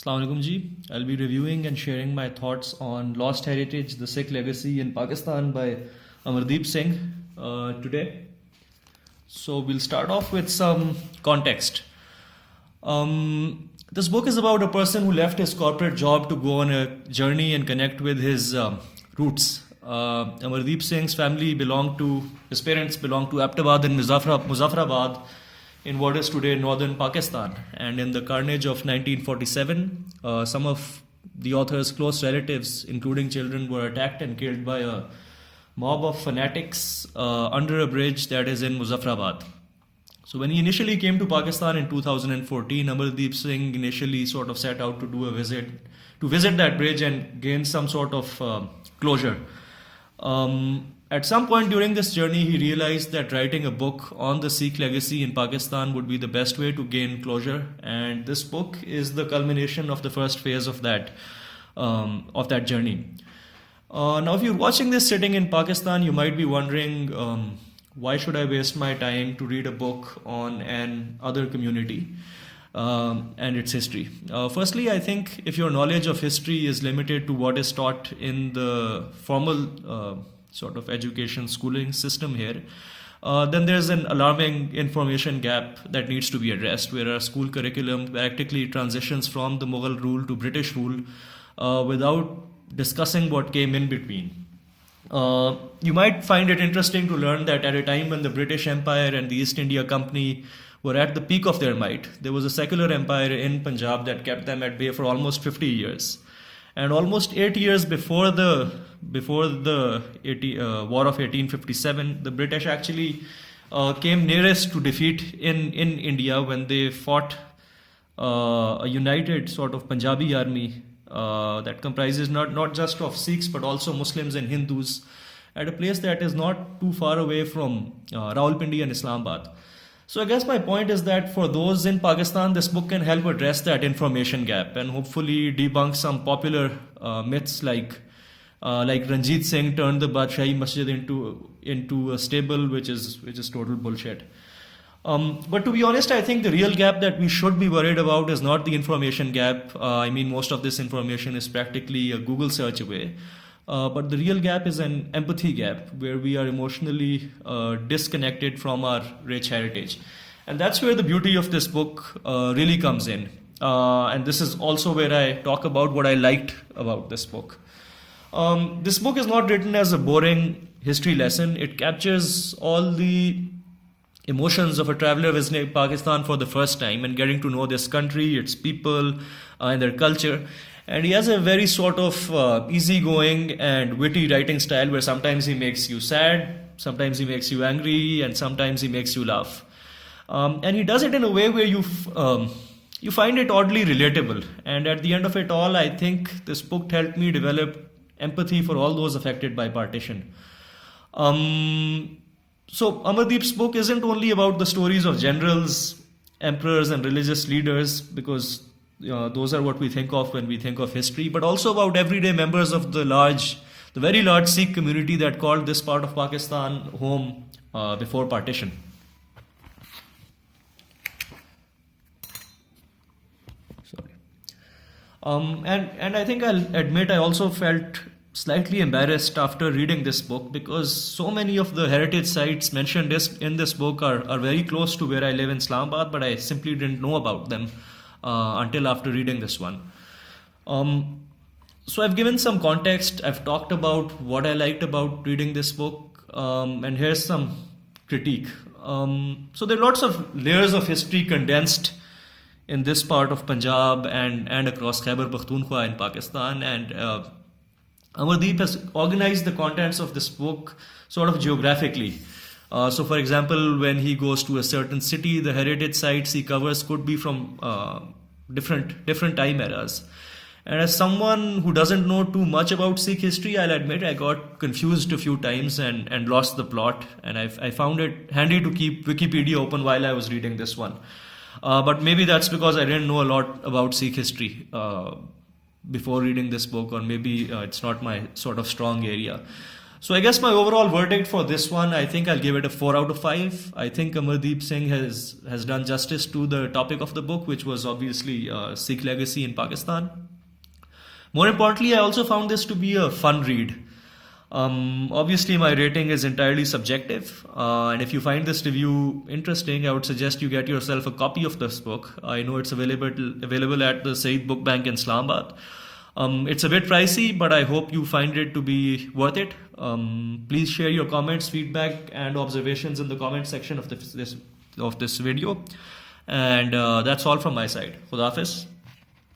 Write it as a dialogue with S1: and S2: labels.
S1: Assalamu alaikum ji. I'll be reviewing and sharing my thoughts on Lost Heritage, the Sikh Legacy in Pakistan by Amardeep Singh today. So we'll start off with some context. This book is about a person who left his corporate job to go on a journey and connect with his roots. Amardeep Singh's his parents belonged to Aptabad and Muzaffarabad in what is today northern Pakistan. And in the carnage of 1947, some of the author's close relatives, including children, were attacked and killed by a mob of fanatics under a bridge that is in Muzaffarabad. So when he initially came to Pakistan in 2014, Amardeep Singh initially sort of set out to visit that bridge and gain some sort of closure. At some point during this journey, he realized that writing a book on the Sikh legacy in Pakistan would be the best way to gain closure, and this book is the culmination of the first phase of that journey. Now, if you're watching this sitting in Pakistan, you might be wondering, why should I waste my time to read a book on an other community and its history? Firstly, I think if your knowledge of history is limited to what is taught in the formal sort of education schooling system here, then there's an alarming information gap that needs to be addressed, where our school curriculum practically transitions from the Mughal rule to British rule without discussing what came in between. You might find it interesting to learn that at a time when the British Empire and the East India Company were at the peak of their might, there was a secular empire in Punjab that kept them at bay for almost 50 years. And almost 8 years before the War of 1857, the British actually came nearest to defeat in India when they fought a united sort of Punjabi army that comprises not just of Sikhs but also Muslims and Hindus at a place that is not too far away from Rawalpindi and Islamabad. So I guess my point is that for those in Pakistan, this book can help address that information gap and hopefully debunk some popular myths like Ranjit Singh turned the Badshahi Masjid into a stable, which is total bullshit. But to be honest, I think the real gap that we should be worried about is not the information gap. I mean, most of this information is practically a Google search away. But the real gap is an empathy gap, where we are emotionally disconnected from our rich heritage. And that's where the beauty of this book really comes in. And this is also where I talk about what I liked about this book. This book is not written as a boring history lesson. It captures all the emotions of a traveler visiting Pakistan for the first time and getting to know this country, its people, and their culture. And he has a very sort of easygoing and witty writing style where sometimes he makes you sad, sometimes he makes you angry, and sometimes he makes you laugh. And he does it in a way where you find it oddly relatable. And at the end of it all, I think this book helped me develop empathy for all those affected by partition. So Amardeep's book isn't only about the stories of generals, emperors, and religious leaders, because those are what we think of when we think of history, but also about everyday members of the very large Sikh community that called this part of Pakistan home before partition. Sorry. And I think I'll admit I also felt slightly embarrassed after reading this book, because so many of the heritage sites mentioned in this book are very close to where I live in Islamabad, but I simply didn't know about them until after reading this one. So I've given some context. I've talked about what I liked about reading this book, and here's some critique. So there are lots of layers of history condensed in this part of Punjab and across Khyber Pakhtunkhwa in Pakistan, and Amardeep has organized the contents of this book sort of geographically. So, for example, when he goes to a certain city, the heritage sites he covers could be from different time eras. And as someone who doesn't know too much about Sikh history, I'll admit I got confused a few times and lost the plot. And I found it handy to keep Wikipedia open while I was reading this one. But maybe that's because I didn't know a lot about Sikh history before reading this book, or maybe it's not my sort of strong area. So I guess my overall verdict for this one, I think I'll give it a 4 out of 5. I think Amardeep Singh has done justice to the topic of the book, which was obviously Sikh legacy in Pakistan. More importantly, I also found this to be a fun read. Obviously, my rating is entirely subjective, and if you find this review interesting, I would suggest you get yourself a copy of this book. I know it's available at the Said Book Bank in Islamabad. It's a bit pricey, but I hope you find it to be worth it. Please share your comments, feedback, and observations in the comment section of this video. And that's all from my side. Khuda Hafiz.